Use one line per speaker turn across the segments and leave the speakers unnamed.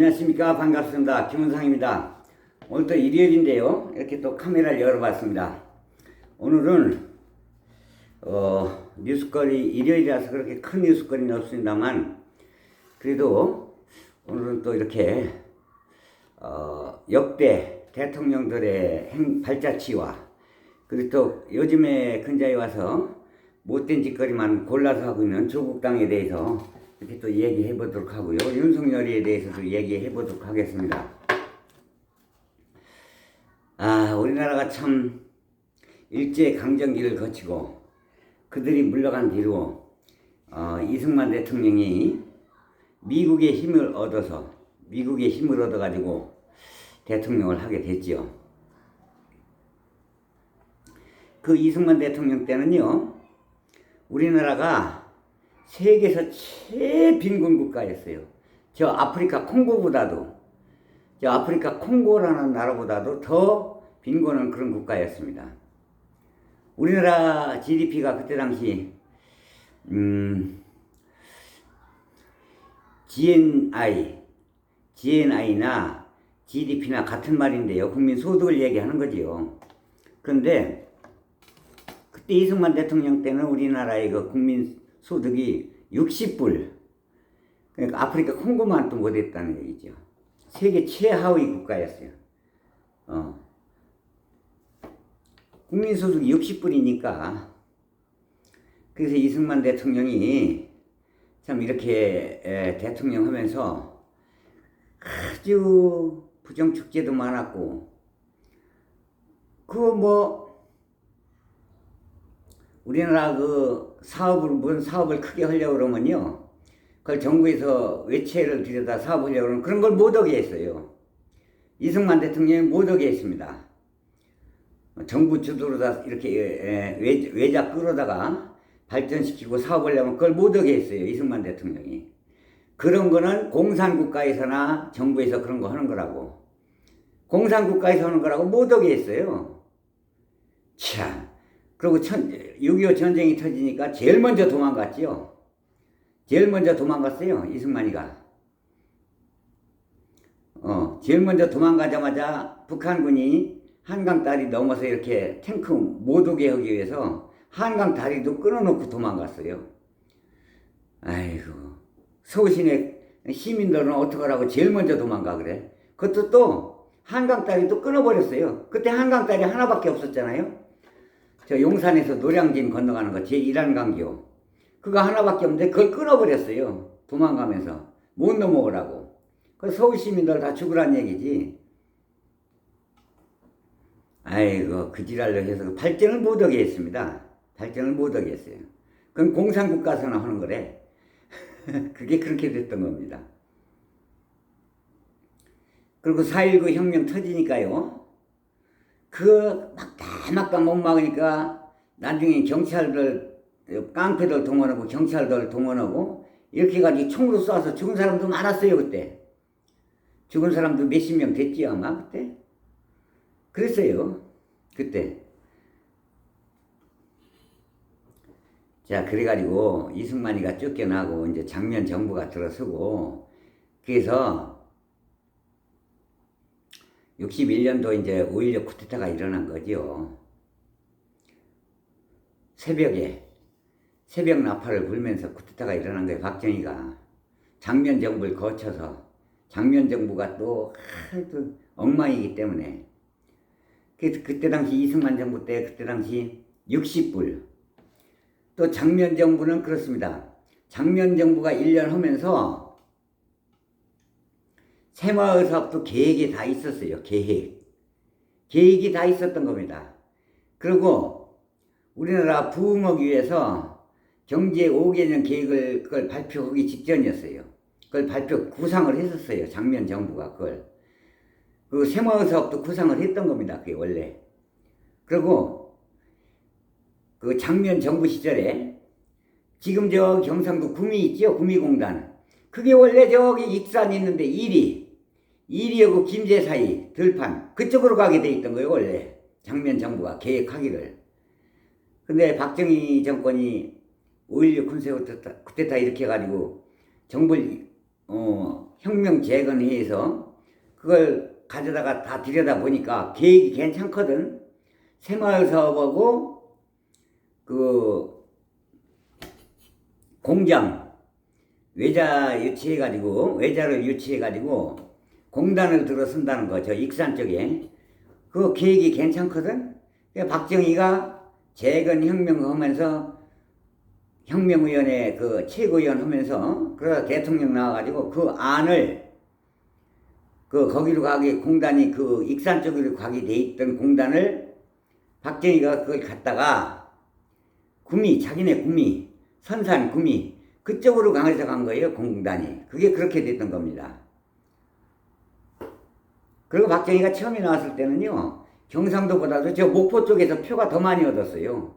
안녕하십니까. 반갑습니다. 김은상입니다. 오늘 또 일요일인데요. 이렇게 또 카메라를 열어봤습니다. 오늘은 뉴스거리 일요일이라서 그렇게 큰 뉴스거리는 없습니다만 그래도 오늘은 또 이렇게 역대 대통령들의 발자취와 그리고 또 요즘에 근자에 와서 못된 짓거리만 골라서 하고 있는 조국 당에 대해서 이렇게 또 얘기해 보도록 하고요. 윤석열에 대해서도 얘기해 보도록 하겠습니다. 우리나라가 참 일제 강점기를 거치고 그들이 물러간 뒤로 이승만 대통령이 미국의 힘을 얻어가지고 대통령을 하게 됐지요. 그 이승만 대통령 때는요, 우리나라가 세계에서 제일 빈곤 국가였어요. 저 아프리카 콩고라는 나라보다도 더 빈곤한 그런 국가였습니다. 우리나라 GDP가 그때 당시 GNI나 GDP나 같은 말인데요. 국민소득을 얘기하는 거지요. 그런데 그때 이승만 대통령 때는 우리나라의 그 국민소득이 60불. 그러니까 아프리카 콩고만 또 못했다는 얘기죠. 세계 최하위 국가였어요. 국민소득이 60불이니까. 그래서 이승만 대통령이 참 이렇게 대통령 하면서 아주 부정축제도 많았고, 우리나라 무슨 사업을 크게 하려고 그러면요, 그걸 정부에서 외채를 들여다 사업하려고 그러면 그런 걸 못 하게 했어요. 이승만 대통령이 못 하게 했습니다. 정부 주도로 다 이렇게 외자 끌어다가 발전시키고 사업하려면 그걸 못 하게 했어요. 이승만 대통령이. 그런 거는 공산국가에서나 정부에서 그런 거 하는 거라고. 공산국가에서 하는 거라고 못 하게 했어요. 참. 그리고 6.25 전쟁이 터지니까 제일 먼저 도망갔지요. 제일 먼저 도망갔어요. 이승만이가. 제일 먼저 도망가자마자 북한군이 한강 다리 넘어서 이렇게 탱크 못 오게 하기 위해서 한강 다리도 끊어놓고 도망갔어요. 아이고, 서울 시내 시민들은 어떡하라고 제일 먼저 도망가 그래. 그것도 또 한강 다리도 끊어버렸어요. 그때 한강 다리 하나밖에 없었잖아요. 저 용산에서 노량진 건너가는 거 제1한강교. 그거 하나밖에 없는데 그걸 끊어버렸어요. 도망가면서. 못 넘어오라고. 그 서울 시민들 다 죽으란 얘기지. 아이고, 그 지랄로 해서 발전을 못하게 했습니다. 발전을 못하게 했어요. 그건 공산국가에서나 하는 거래. 그게 그렇게 됐던 겁니다. 그리고 4.19 혁명 터지니까요. 막다 못 막으니까 나중에 경찰들, 깡패들 동원하고 경찰들 동원하고 이렇게 해가지고 총으로 쏴서 죽은 사람도 많았어요, 그때. 죽은 사람도 몇십 명 됐지, 아마, 그때. 그랬어요, 그때. 자, 그래가지고 이승만이가 쫓겨나고 이제 장면 정부가 들어서고, 그래서 61년도 이제 5.16 쿠데타가 일어난 거죠. 새벽 나팔을 불면서 쿠데타가 일어난 거예요. 박정희가 장면 정부를 거쳐서. 장면 정부가 또 엉망이기 때문에. 그래서 그때 당시 이승만 정부 때 그때 당시 60불. 또 장면 정부는 그렇습니다. 장면 정부가 1년 하면서 새마을 사업도 계획이 다 있었어요. 계획이 다 있었던 겁니다. 그리고 우리나라 부흥하기 위해서 경제 5개년 계획을 그걸 발표하기 직전이었어요. 그걸 구상을 했었어요. 장면 정부가 그걸. 그 새마을 사업도 구상을 했던 겁니다. 그게 원래. 그리고 그 장면 정부 시절에 지금 저 경상도 구미 있죠? 구미공단. 그게 원래 저기 익산이 있는데 이리하고 김제 사이 들판 그쪽으로 가게 돼 있던 거예요. 원래 장면 정부가 계획하기를. 근데 박정희 정권이 5.16 군사 쿠데타 이렇게 해가지고 정부를 혁명 재건회에서 그걸 가져다가 다 들여다 보니까 계획이 괜찮거든. 새마을 사업하고 그 공장 외자를 유치해가지고 공단을 들어 쓴다는 거, 저 익산 쪽에. 그 계획이 괜찮거든. 박정희가 재건혁명 하면서 혁명위원회 그 최고위원 하면서 그러다 대통령 나와가지고 그 안을 거기로 가게 공단이 그 익산 쪽으로 가게 돼 있던 공단을 박정희가 그걸 갖다가 자기네 구미, 선산 구미 그쪽으로 강해서 간 거예요, 공단이. 그게 그렇게 됐던 겁니다. 그리고 박정희가 처음에 나왔을 때는요, 경상도보다도 저 목포 쪽에서 표가 더 많이 얻었어요.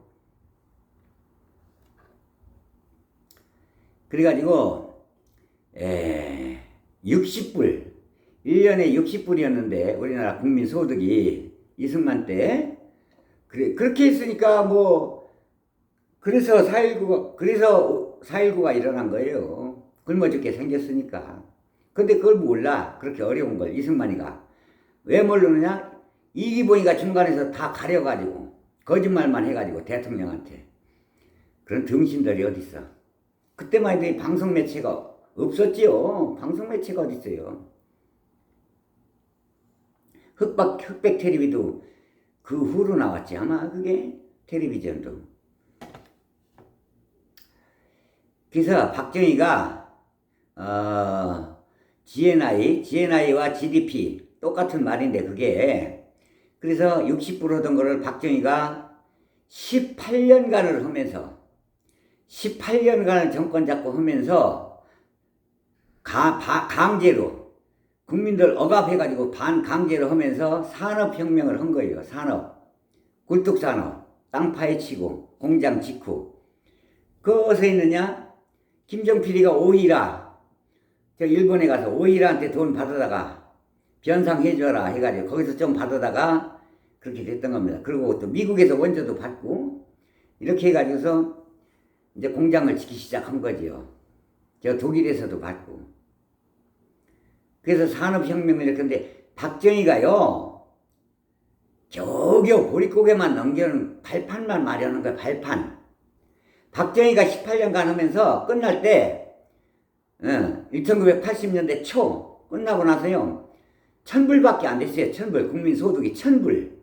그래가지고 60불 1년에 60불이었는데 우리나라 국민 소득이 이승만 때 그렇게 했으니까 그래서 4.19가 일어난 거예요. 굶어 죽게 생겼으니까. 근데 그걸 몰라. 그렇게 어려운 걸 이승만이가. 왜 모르느냐? 이기보이가 중간에서 다 가려가지고 거짓말만 해가지고 대통령한테. 그런 등신들이 어딨어. 그때만 해도 방송 매체가 없었지요. 방송 매체가 어딨어요. 흑백 텔레비도 그 후로 나왔지 아마 그게 텔레비전도. 그래서 박정희가 GNI와 GDP 똑같은 말인데 그게 그래서 60% 하던 거를 박정희가 18년간을 하면서 18년간을 정권 잡고 하면서 강제로 국민들 억압해가지고 반강제로 하면서 산업혁명을 한 거예요. 굴뚝산업, 땅 파헤치고 공장 짓고. 그 어디서 있느냐? 김정필이가 오히라, 저 일본에 가서 오히라한테 돈 받아다가 변상해줘라 해가지고 거기서 좀 받아다가 그렇게 됐던 겁니다. 그리고 또 미국에서 원조도 받고 이렇게 해가지고서 이제 공장을 짓기 시작한 거지요. 저 독일에서도 받고. 그래서 산업혁명을 이렇게 했는데 박정희가요 겨우겨우 보릿고개만 넘겨는 발판만 마련한 거야. 발판. 박정희가 18년간 하면서 끝날 때 1980년대 초 끝나고 나서요 1,000불밖에 안 됐어요. 1,000불. 국민 소득이 1,000불.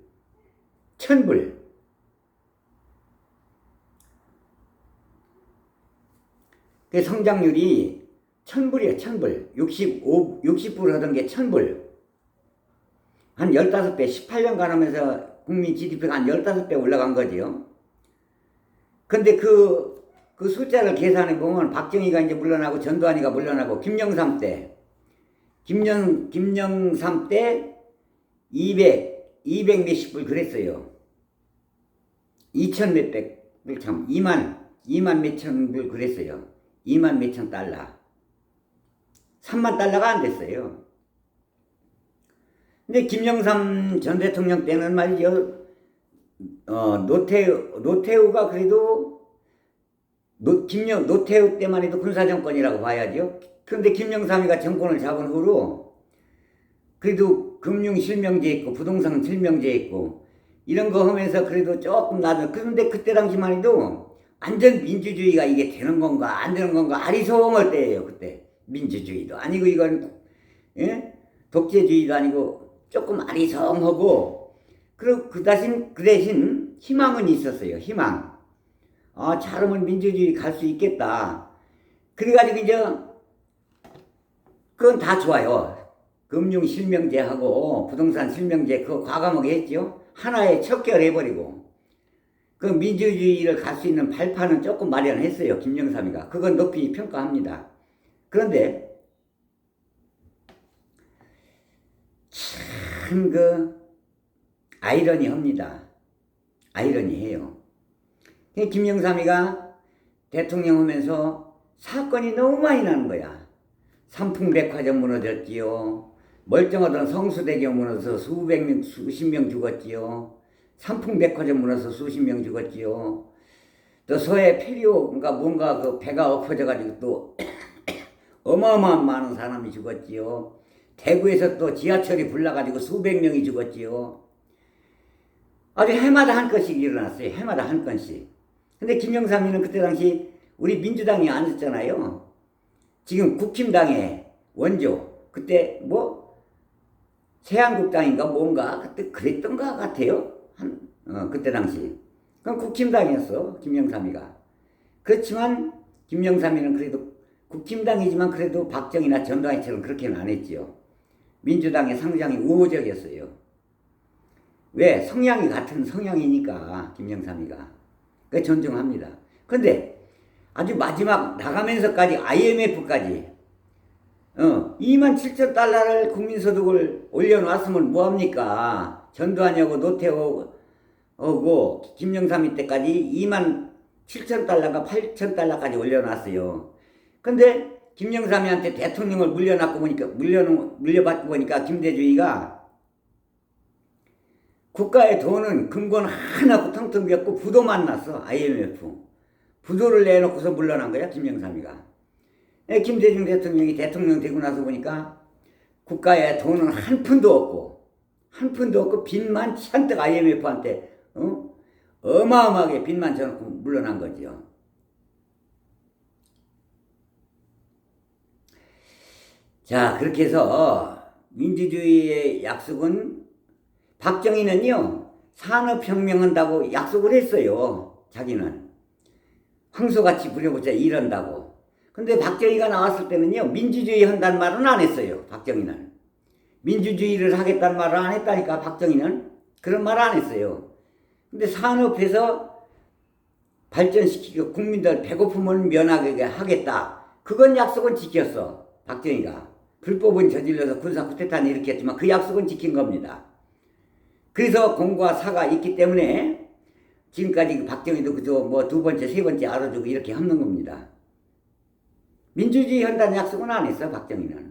그 성장률이 1,000불이에요. 1,000불. 60불 하던 게 1,000불. 한 15배, 18년간 하면서 국민 GDP가 한 15배 올라간 거지요. 근데 그 숫자를 계산해 보면 박정희가 이제 물러나고 전두환이가 물러나고 김영삼 때 200 몇십 불 그랬어요. 2천 몇백 불 참 2만 몇천 불 그랬어요. 2만 몇천 달러. 3만 달러가 안 됐어요. 근데 김영삼 전 대통령 때는 말이죠. 노태우가 그래도 노태우 때만 해도 군사정권이라고 봐야죠. 그런데 김영삼이가 정권을 잡은 후로 그래도 금융실명제 있고 부동산 실명제 있고 이런 거 하면서 그래도 조금 나도. 그런데 그때 당시만 해도 완전 민주주의가 이게 되는 건가 안 되는 건가 아리송할 때예요. 그때 민주주의도 아니고 이건 독재주의도 아니고 조금 아리송하고. 그리고 그 대신 희망은 있었어요. 희망. 잘하면 민주주의 갈 수 있겠다. 그래가지고 이제 그건 다 좋아요. 금융 실명제하고 부동산 실명제 그거 과감하게 했죠. 하나에 척결해버리고 그 민주주의를 갈 수 있는 발판은 조금 마련했어요. 김영삼이가. 그건 높이 평가합니다. 그런데 참 아이러니합니다. 아이러니해요. 김영삼이가 대통령 하면서 사건이 너무 많이 나는 거야. 삼풍백화점 무너졌지요. 멀쩡하던 성수대교 무너져서 수십 명 죽었지요. 삼풍백화점 무너져서 수십 명 죽었지요. 또 서해 폐류가 뭔가 그 배가 엎어져가지고 또 어마어마한 많은 사람이 죽었지요. 대구에서 또 지하철이 불나가지고 수백 명이 죽었지요. 아주 해마다 한 건씩 일어났어요. 해마다 한 건씩. 근데 김영삼이는 그때 당시 우리 민주당이 아니었잖아요. 지금 국힘당의 원조. 그때 뭐 새한국당인가 뭔가 그때 그랬던 것 같아요. 그때 당시. 그럼 국힘당이었어. 김영삼이가. 그렇지만 김영삼이는 그래도 국힘당이지만 그래도 박정희나 전두환이처럼 그렇게는 안 했지요. 민주당의 상당히 우호적이었어요. 왜? 성향이 같은 성향이니까 김영삼이가. 그 존중합니다. 근데 아주 마지막 나가면서까지 IMF까지 2만 7천 달러를 국민소득을 올려놨으면 뭐합니까? 전두환이하고 노태우하고 김영삼이 때까지 2만 7천 달러가 8천 달러까지 올려놨어요. 근데 김영삼이한테 대통령을 물려받고 보니까 김대중이가 국가의 돈은 금권 하나 텅텅 비었고 부도만 났어. IMF. 부도를 내놓고서 물러난 거야 김영삼이가. 김대중 대통령이 대통령 되고 나서 보니까 국가에 돈은 한 푼도 없고 빚만 잔뜩 IMF한테 어마어마하게 빚만 져놓고 물러난 거지요. 자, 그렇게 해서 민주주의의 약속은 박정희는요 산업혁명 한다고 약속을 했어요. 자기는 황소같이 부려보자 이런다고. 근데 박정희가 나왔을 때는요 민주주의 한다는 말은 안 했어요. 박정희는 민주주의를 하겠다는 말을 안 했다니까. 박정희는 그런 말 안 했어요. 근데 산업에서 발전시키고 국민들 배고픔을 면하게 하겠다. 그건 약속은 지켰어. 박정희가. 불법은 저질러서 군사 쿠데타는 일으켰지만 그 약속은 지킨 겁니다. 그래서 공과 사가 있기 때문에 지금까지 박정희도 그저 뭐 두 번째, 세 번째 알아주고 이렇게 하는 겁니다. 민주주의 한다는 약속은 안 했어, 박정희는.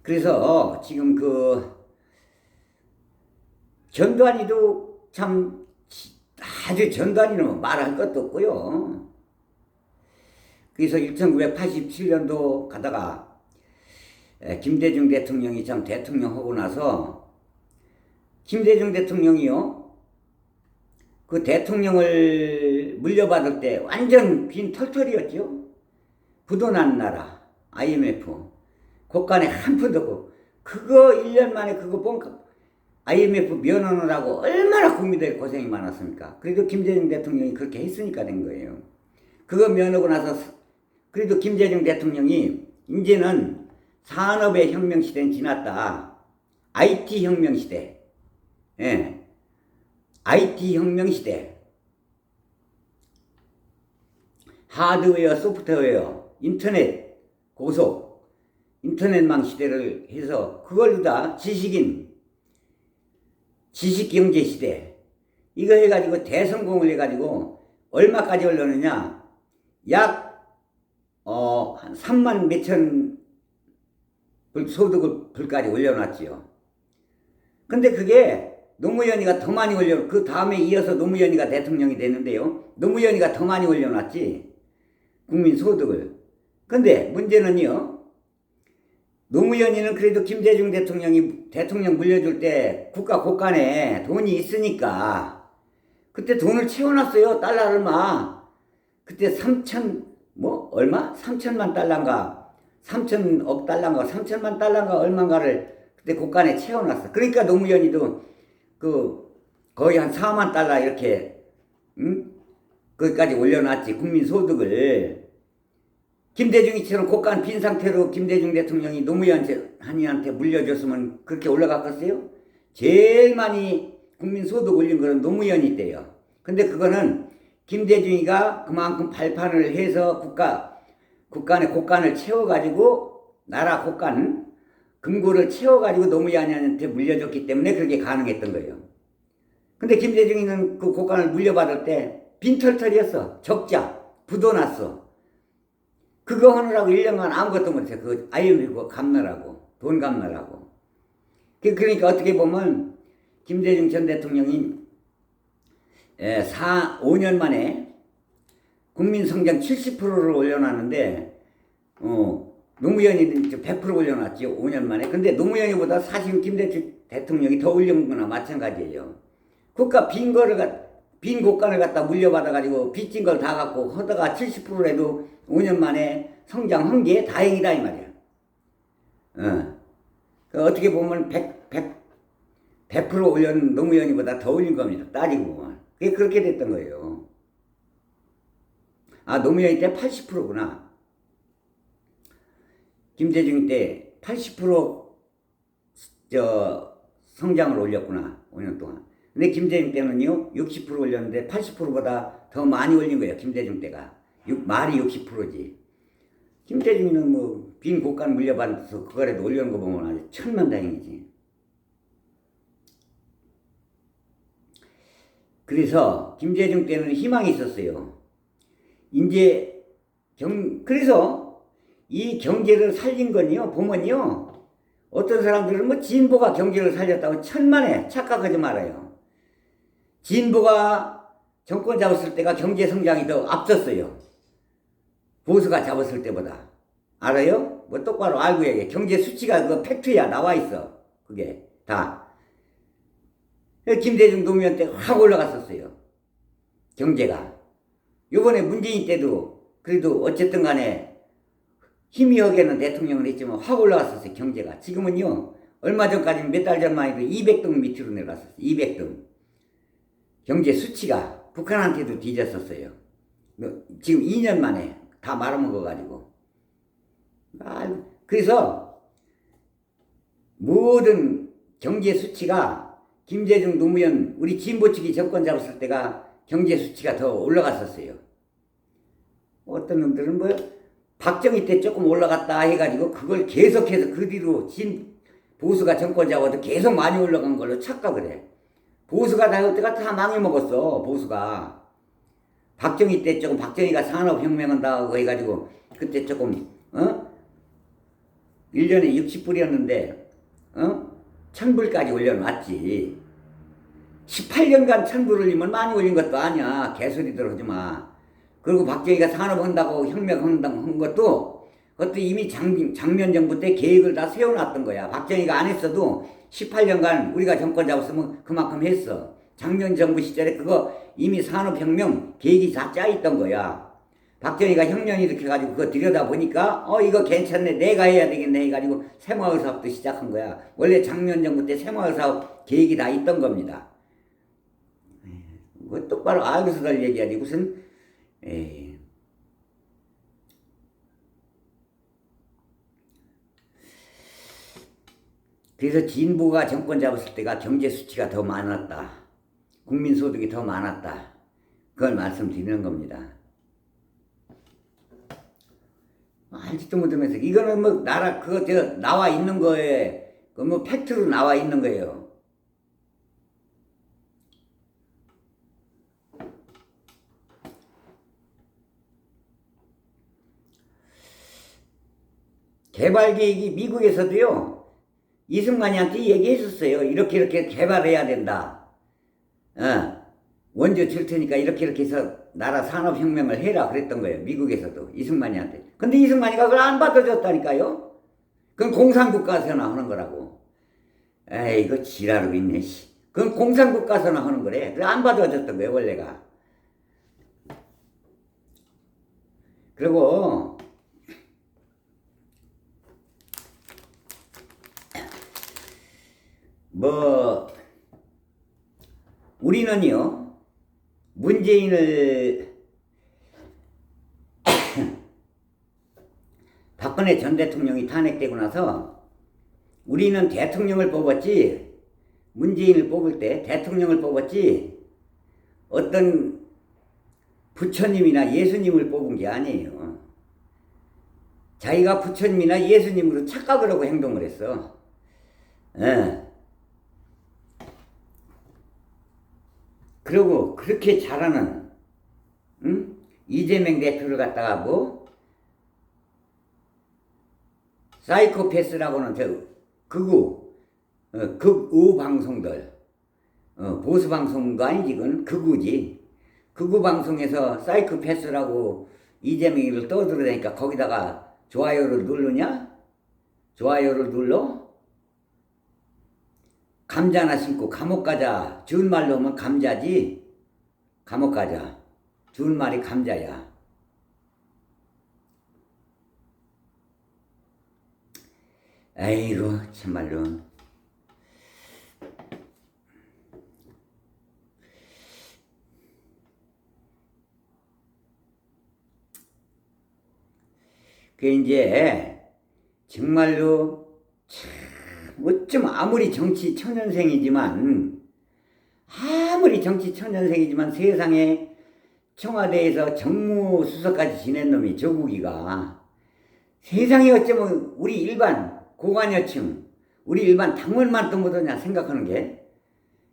그래서 지금 전두환이도 참 아주 전두환이는 말할 것도 없고요. 그래서 1987년도 가다가 김대중 대통령이 참 대통령 하고 나서 김대중 대통령이요 그 대통령을 물려받을 때 완전 빈 털털이었죠. 부도난 나라 IMF 곳간에 한 푼도 없고 그거 1년 만에 그거 IMF 면허느라고 얼마나 국민들이 고생이 많았습니까? 그래도 김대중 대통령이 그렇게 했으니까 된 거예요. 그거 면하고 나서 그래도 김대중 대통령이 이제는 산업의 혁명 시대는 지났다. IT 혁명 시대. 예. IT 혁명 시대. 하드웨어, 소프트웨어, 인터넷, 고속, 인터넷망 시대를 해서 그걸로 다 지식경제 시대. 이거 해가지고 대성공을 해가지고 얼마까지 올렸느냐. 약 한 3만 몇천 불까지 올려놨지요. 근데 그게 노무현이가 더 많이 그 다음에 이어서 노무현이가 대통령이 됐는데요. 노무현이가 더 많이 올려놨지. 국민 소득을. 근데 문제는요. 노무현이는 그래도 김대중 대통령이 대통령 물려줄 때 국가 곳간에 돈이 있으니까 그때 돈을 채워놨어요. 달러 얼마. 그때 3천만 달러인가 3천억 달러인가 3천만 달러인가 얼마인가를 그때 곳간에 채워놨어. 그러니까 노무현이도 거의 한 4만 달러 이렇게 거기까지 올려놨지. 국민소득을. 김대중이처럼 곳간 빈 상태로 김대중 대통령이 노무현한테 물려줬으면 그렇게 올라갔겠어요? 제일 많이 국민소득 올린 거는 노무현이 때요. 근데 그거는 김대중이가 그만큼 발판을 해서 국간의 곳간을 채워가지고 나라 곳간 금고를 채워가지고 노무현한테 물려줬기 때문에 그렇게 가능했던 거예요. 근데 김대중이는 그 곳간을 물려받을 때 빈털털이었어. 적자, 부도났어. 그거 하느라고 1년간 아무것도 못해. 그 IMF 갚느라고, 돈 갚느라고. 그러니까 어떻게 보면 김대중 전 대통령이 5년 만에 국민 성장 70%를 올려놨는데, 노무현이 100% 올려놨지, 5년 만에. 근데 노무현이보다 사실 김대중 대통령이 더 올린 거나 마찬가지예요. 국가 빈 곳간을 갖다 물려받아가지고 빚진 걸 다 갖고 하다가 70%라도 5년 만에 성장한 게 다행이다, 이 말이야. 어떻게 보면 100% 올린 노무현이보다 더 올린 겁니다. 따지고 보면. 그게 그렇게 됐던 거예요. 아, 노무현이 때 80%구나. 김대중 때 80% 성장을 올렸구나. 5년 동안. 근데 김대중 때는요, 60% 올렸는데 80%보다 더 많이 올린 거예요. 김대중 때가. 말이 60%지. 김대중은 뭐, 빈 곳간 물려받아서 그거라도 올리는 거 보면 아주 천만다행이지. 그래서 김대중 때는 희망이 있었어요. 그래서 이 경제를 살린 건요, 보면요, 어떤 사람들은 뭐 진보가 경제를 살렸다고 천만에 착각하지 말아요. 진보가 정권 잡았을 때가 경제 성장이 더 앞섰어요. 보수가 잡았을 때보다. 알아요? 뭐 똑바로 알고 얘기해. 경제 수치가 그 팩트야, 나와 있어. 그게 다. 김대중 노무현 때 확 올라갔었어요. 경제가. 요번에 문재인 때도 그래도 어쨌든 간에 희미하게는 대통령을 했지만 확 올라갔었어요. 경제가. 지금은요, 얼마 전까지는 몇 달 전만 해도 200등 밑으로 내려갔었어요. 200등. 경제 수치가 북한한테도 뒤졌었어요. 지금 2년 만에 다 말아먹어가지고. 그래서 모든 경제 수치가 김대중 노무현 우리 진보 측이 정권 잡았을 때가 경제 수치가 더 올라갔었어요. 어떤 놈들은 뭐 박정희 때 조금 올라갔다 해가지고 그걸 계속해서 그 뒤로 보수가 정권 잡아도 계속 많이 올라간 걸로 착각을 해. 보수가 그때가 다 망해먹었어. 보수가. 박정희 때 조금, 박정희가 산업혁명한다고 해가지고 그때 조금 1년에 60불이었는데 1000불까지 올려놨지. 18년간 1000불 올리면 많이 올린 것도 아니야. 개소리들 하지 마. 그리고 박정희가 산업한다고 혁명한다고 한 것도 그것도 이미 작년 정부 때 계획을 다 세워놨던 거야. 박정희가 안 했어도 18년간 우리가 정권 잡았으면 그만큼 했어. 작년 정부 시절에 그거 이미 산업혁명 계획이 다 짜있던 거야. 박정희가 혁명 일으켜가지고 그거 들여다보니까 이거 괜찮네, 내가 해야 되겠네 해가지고 새마을 사업도 시작한 거야. 원래 작년 정부 때 새마을 사업 계획이 다 있던 겁니다. 뭐 똑바로 알고서들 얘기하지 무슨 그래서 진보가 정권 잡았을 때가 경제 수치가 더 많았다. 국민소득이 더 많았다. 그걸 말씀드리는 겁니다. 알지도 못하면서 이거는 뭐 나와 있는 거에 그 뭐 팩트로 나와 있는 거예요. 개발 계획이 미국에서도요, 이승만이한테 얘기했었어요. 이렇게 개발해야 된다. 원조 줄 테니까 이렇게 해서 나라 산업혁명을 해라 그랬던 거예요. 미국에서도 이승만이한테. 근데 이승만이가 그걸 안 받아줬다니까요. 그건 공산국가에서나 하는 거라고. 에이, 이거 지랄하고 있네. 그건 공산국가에서나 하는 거래. 그래 안 받아줬던 거예요, 원래가. 그리고 우리는요, 문재인을 박근혜 전 대통령이 탄핵되고 나서 우리는 대통령을 뽑았지, 문재인을 뽑을 때 대통령을 뽑았지 어떤 부처님이나 예수님을 뽑은 게 아니에요. 자기가 부처님이나 예수님으로 착각을 하고 행동을 했어. 그리고 그렇게 잘하는 이재명 대표를 갖다가 사이코패스라고는 극우 방송들 보수 방송도 아니지, 이건 극우지. 극우 방송에서 사이코패스라고 이재명이를 떠들어대니까 거기다가 좋아요를 누르냐? 좋아요를 눌러? 감자나 심고 감옥 가자. 준말로 하면 감자지. 감옥 가자. 준말이 감자야. 아이고 참말로. 그 이제 정말로 참 어쩜 아무리 정치 천연생이지만 세상에 청와대에서 정무수석까지 지낸 놈이 조국이가 세상에 어쩌면 우리 일반 고관여층 우리 일반 당원만 또 못하냐 생각하는 게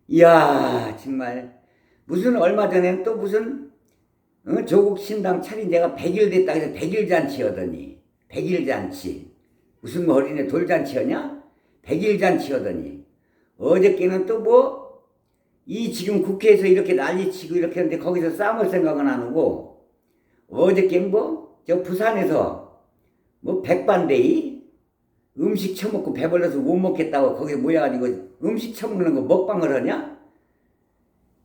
이야 정말 무슨 얼마 전에 또 무슨 조국 신당 차린 지가 100일 됐다 해서 100일 잔치 하더니 100일 잔치 무슨 뭐 어린애 돌잔치였냐? 100일 잔치 하더니 어저께는 또 뭐 이 지금 국회에서 이렇게 난리치고 이렇게 하는데 거기서 싸울 생각은 안 하고 어저께 뭐 저 부산에서 뭐 백반데이 음식 처먹고 배불러서 못 먹겠다고 거기에 모여가지고 음식 처먹는 거 먹방을 하냐?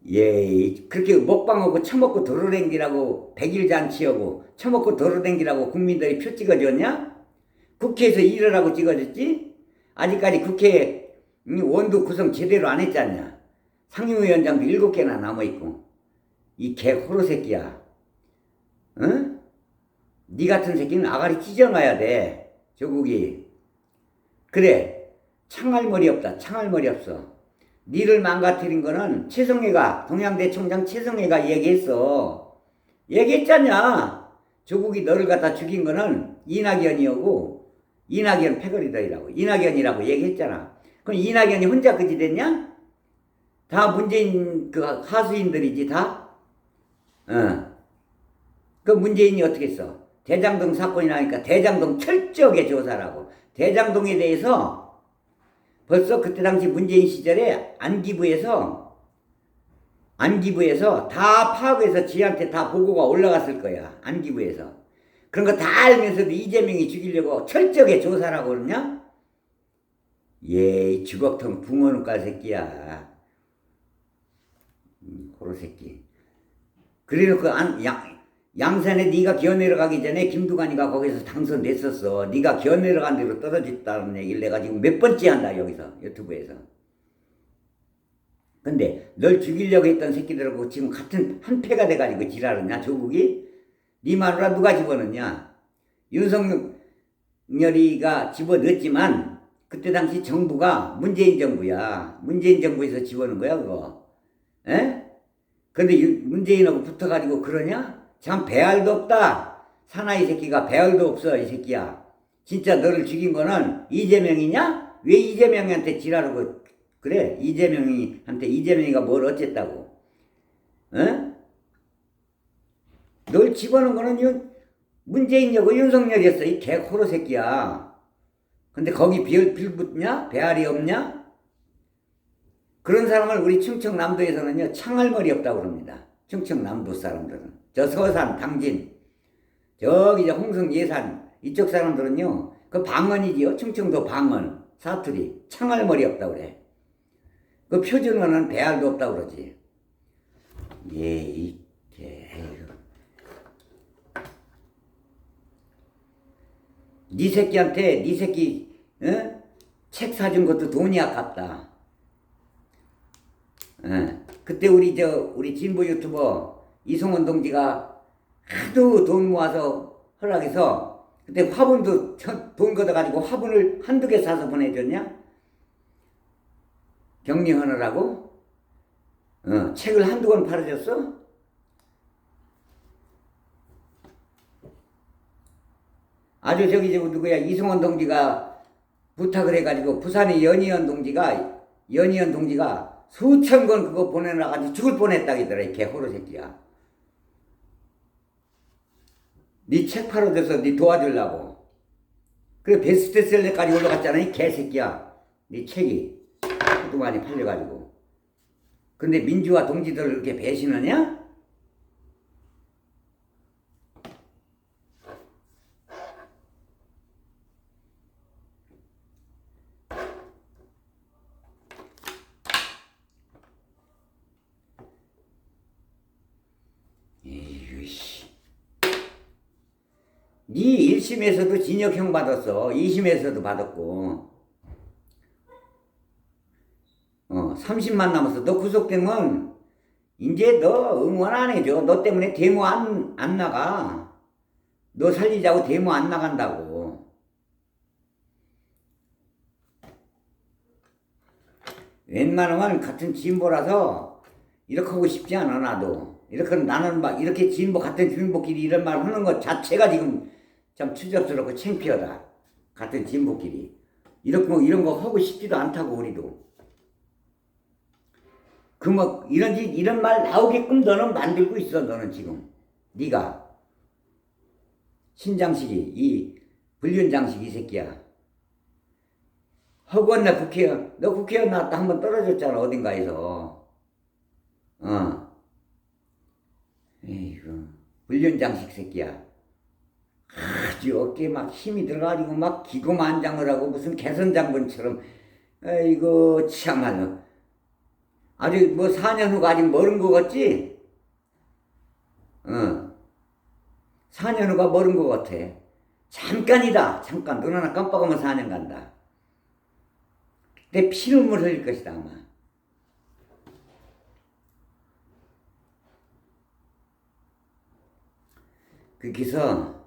예, 그렇게 먹방하고 처먹고 도로댕기라고 100일 잔치하고 처먹고 도로댕기라고 국민들이 표 찍어줬냐? 국회에서 일을 하고 찍어줬지? 아직까지 국회 원도 구성 제대로 안 했잖냐? 상임위원장도 7개나 남아있고 이 개 호로 새끼야. 응? 니 같은 새끼는 아가리 찢어놔야 돼. 조국이. 그래. 창할머리 없다. 창할머리 없어. 니를 망가뜨린 거는 최성애가 동양대 총장 최성애가 얘기했어. 얘기했잖냐. 조국이 너를 갖다 죽인 거는 이낙연이었고 이낙연 패거리더이라고 이낙연이라고 얘기했잖아. 그럼 이낙연이 혼자 그지 됐냐? 다 문재인 그 하수인들이지 다? 그 문재인이 어떻게 했어? 대장동 사건이 나니까 대장동 철저하게 조사라고. 대장동에 대해서 벌써 그때 당시 문재인 시절에 안기부에서 다 파악해서 지한테 다 보고가 올라갔을 거야. 안기부에서. 그런 거 다 알면서도 이재명이 죽이려고 철저하게 조사라고 그러냐? 예, 주걱통 붕어눈깔 새끼야. 호로 새끼. 그래놓고 양산에 네가 기어 내려가기 전에 김두관이가 거기서 당선됐었어. 네가 기어 내려간 대로 떨어졌다는 얘기를 내가 지금 몇 번째 한다 여기서 유튜브에서. 근데 널 죽이려고 했던 새끼들하고 지금 같은 한 패가 돼가지고 지랄하냐 조국이? 네 마누라 누가 집어넣냐? 윤석열이가 집어넣었지만 그때 당시 정부가 문재인 정부야. 문재인 정부에서 집어넣은 거야 그거. 에? 근데 문재인하고 붙어가지고 그러냐? 참 배알도 없다. 사나이 새끼가 배알도 없어 이 새끼야. 진짜 너를 죽인 거는 이재명이냐? 왜 이재명한테 지랄하고 그래? 이재명이가 뭘 어쨌다고? 어? 널 집어넣은 거는 문재인이고 윤석열이었어 이 개코로 새끼야. 근데 거기 빌붙냐? 배알이 없냐? 그런 사람을 우리 충청남도에서는요 창할머리 없다고 그럽니다. 충청남도 사람들은. 저 서산, 당진, 저기 홍성, 예산 이쪽 사람들은요 그 방언이지요. 충청도 방언, 사투리 창할머리 없다고 그래. 그 표준어는 배알도 없다고 그러지. 예, 이게 네 새끼한테 네 새끼 책 사준 것도 돈이 아깝다. 그때 우리 진보 유튜버 이성원 동지가 하도 돈 모아서 허락해서 그때 화분도 돈 걷어가지고 화분을 한두 개 사서 보내줬냐? 격리하느라고? 책을 한두 권 팔아줬어? 아주 누구야 이성원 동지가 부탁을 해가지고 부산의 연희연 동지가 수천 권 그거 보내놔가지고 죽을 뻔했다기더라 이 개호로 새끼야. 네 책 팔아줘서 네 도와주려고. 그래 베스트셀러까지 올라갔잖아 이 개새끼야. 네 책이 하도 많이 팔려가지고. 근데 민주화 동지들을 이렇게 배신하냐? 이씨. 네 1심에서도 징역형 받았어. 2심에서도 받았고. 30만 남았어. 너 구속되면 이제 너 응원 안 해줘. 너 때문에 데모 안 나가. 너 살리자고 데모 안 나간다고. 웬만하면 같은 진보라서 이렇게 하고 싶지 않아 나도. 이렇게 나는 막 이렇게 진보 같은 진보끼리 이런 말 하는 것 자체가 지금 참 추접스럽고 창피하다. 같은 진보끼리 이런 거 하고 싶지도 않다고 우리도. 그 뭐 이런 말 나오게끔 너는 만들고 있어. 너는 지금 네가 신장식이 이 불륜장식 이 새끼야. 허구한 날 국회의원 너 국회의원 나왔다 한번 떨어졌잖아 어딘가에서. 에이구 불륜장식 새끼야. 아주 어깨에 막 힘이 들어가지고 막 기고만장을 하고 무슨 개선장군처럼. 아이고 참말로 아직 뭐 4년 후가 아직 멀은 거 같지? 4년 후가 멀은 거 같아. 잠깐이다. 잠깐. 눈 하나 깜빡하면 4년 간다. 내 피눈물 흘릴 것이다 아마. 거기서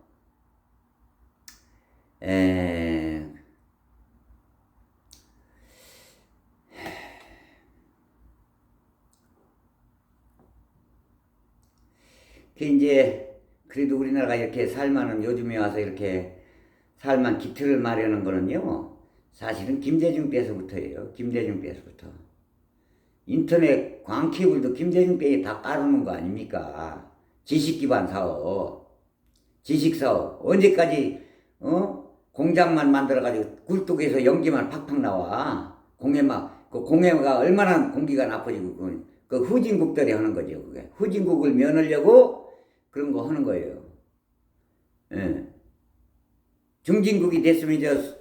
이제 그래도 우리나라가 이렇게 살만한 요즘에 와서 이렇게 살만 기틀을 마련한 거는요 사실은 김대중 때서부터예요. 김대중 때서부터 인터넷 광케이블도 김대중 때에 다 깔아놓은 거 아닙니까? 지식기반 사업, 지식사업 언제까지 공장만 만들어가지고 굴뚝에서 연기만 팍팍 나와. 그 공해가 얼마나 공기가 나빠지고 그 후진국들이 하는 거죠. 그게 후진국을 면하려고 그런 거 하는 거예요. 예. 중진국이 됐으면 이제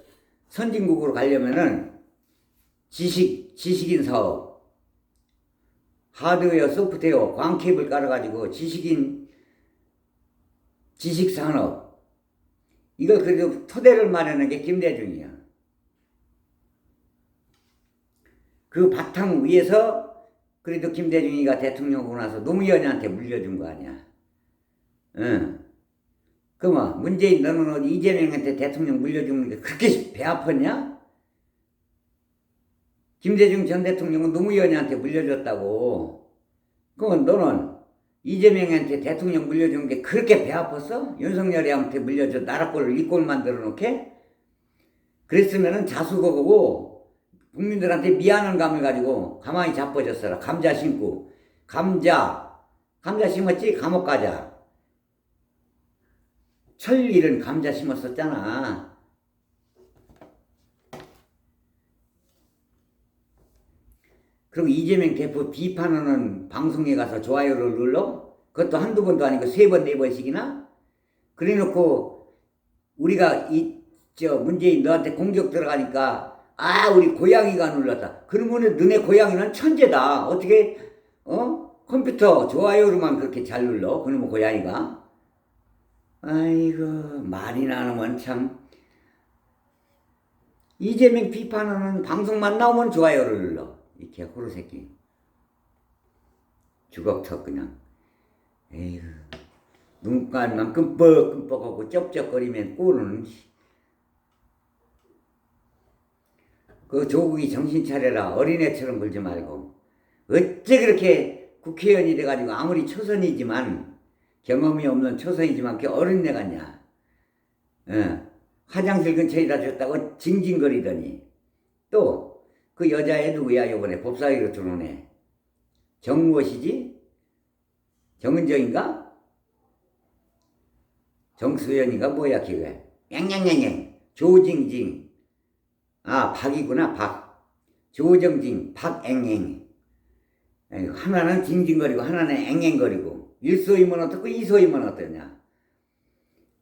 선진국으로 가려면은 지식인 사업, 하드웨어, 소프트웨어, 광케이블 깔아가지고 지식산업, 이걸 그래도 토대를 마련한 게 김대중이야. 그 바탕 위에서 그래도 김대중이가 대통령 오고 나서 노무현한테 물려준 거 아니야. 응. 그만 문재인 너는 이재명한테 대통령 물려주는 게 그렇게 배 아팠냐? 김대중 전 대통령은 노무현한테 물려줬다고. 그러면 너는 이재명한테 대통령 물려준 게 그렇게 배 아팠어? 윤석열이한테 물려줘 나라꼴을 이 꼴 만들어 놓게? 그랬으면은 자수고고 국민들한테 미안한 감을 가지고 가만히 자빠졌어라. 감자 심고 감자 심었지? 감옥 가자. 천리는 감자 심었었잖아. 그리고 이재명 대표 비판하는 방송에 가서 좋아요를 눌러? 그것도 한두 번도 아니고 3번, 4번씩이나? 그래 놓고 우리가 문재인 너한테 공격 들어가니까 우리 고양이가 눌렀다. 그러면 너네 고양이는 천재다. 어떻게 컴퓨터 좋아요로만 그렇게 잘 눌러? 그러면 고양이가. 아이고 말이 나누면 참. 이재명 비판하는 방송만 나오면 좋아요를 눌러. 이렇게 호루새끼 주걱턱 그냥. 에이구 눈깔만 끔뻑끔뻑하고 쩝쩝거리면 꼴은. 그 조국이 정신 차려라. 어린애처럼 굴지 말고. 어째 그렇게 국회의원이 돼가지고 아무리 초선이지만 경험이 없는 초선이지만 그 어린애 같냐. 화장실 근처에다 줬다고 징징거리더니 또 그 여자애 누구야 요번에 법사위로 들어온 애. 정무엇이지? 정은정인가? 정수연인가 뭐야 기회. 냥냥냥냥 조징징. 박이구나 박. 조정징 박앵앵. 하나는 징징거리고 하나는 앵앵거리고 일소이면 어떻고 이소이면 어떠냐.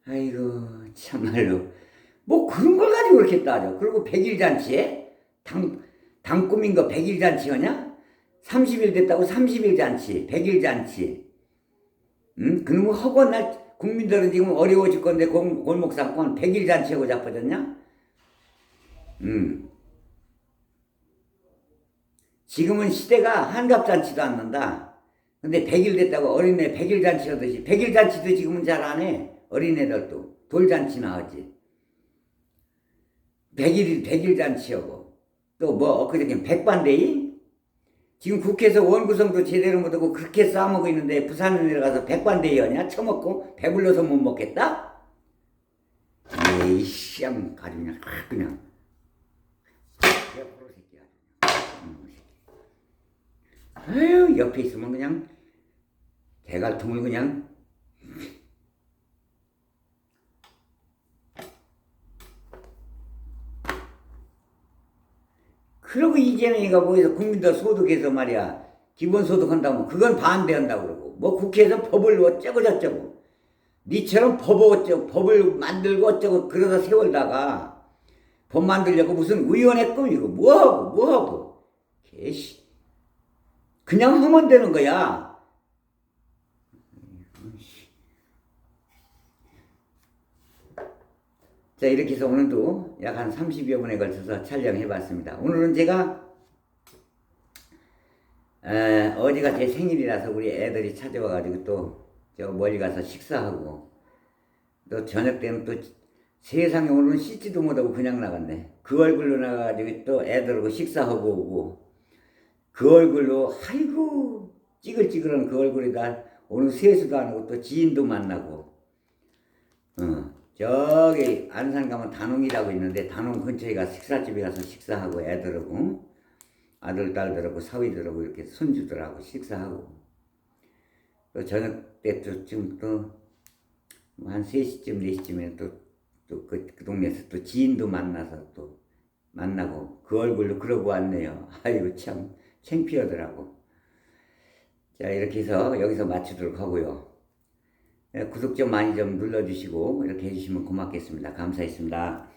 아이고 참말로 뭐 그런 걸 가지고 그렇게 따져. 그리고 100일 잔치에 당 꾸민 거 100일 잔치였냐? 30일 됐다고 30일 잔치 100일 잔치. 그놈의 허구한 날 국민들은 지금 어려워 죽건데 골목상권 100일 잔치하고 자빠졌냐? 지금은 시대가 한갑잔치도 안 난다. 근데 100일 됐다고 어린애 100일 잔치 하듯이 100일 잔치도 지금은 잘 안 해. 어린애들도 돌잔치나 하지. 100일 잔치하고 또 뭐 엊그저께 백반데이? 지금 국회에서 원구성도 제대로 못하고 그렇게 싸먹고 있는데 부산에 내려가서 백반데이 하냐? 처먹고 배불러서 못 먹겠다? 에이 씨앙 가지 그냥 프로 새끼야. 아유 옆에 있으면 그냥 대갈통을 그냥 그러고 이재명이가 뭐해서 국민들 소득해서 말이야 기본소득 한다면 그건 반대한다고 그러고 뭐 국회에서 법을 어쩌고 저쩌고 니처럼 법을 만들고 어쩌고 그러다 세월다가 법 만들려고 무슨 의원의 꿈이고 뭐하고 개씨 그냥 하면 되는 거야. 자 이렇게 해서 오늘도 약 한 30여 분에 걸쳐서 촬영해 봤습니다. 오늘은 제가 어제가 제 생일이라서 우리 애들이 찾아와 가지고 또 저 멀리 가서 식사하고 또 저녁 때는 또 세상에 오늘은 씻지도 못하고 그냥 나갔네. 그 얼굴로 나가가지고 또 애들하고 식사하고 오고 그 얼굴로 아이고 찌글찌글한 그 얼굴에다 오늘 세수도 안 하고 또 지인도 만나고 저기 안산 가면 단홍이라고 있는데 단홍 근처에 가서 식사집에 가서 식사하고 애들하고 아들 딸들하고 사위들하고 이렇게 손주들하고 식사하고 또 저녁 때쯤 또 한 3시쯤 4시쯤에 또 그 동네에서 또 지인도 만나서 또 만나고 그 얼굴로 그러고 왔네요. 아이고 참 창피하더라고. 자 이렇게 해서 여기서 마치도록 하고요. 구독 좀 많이 좀 눌러주시고 이렇게 해주시면 고맙겠습니다. 감사했습니다.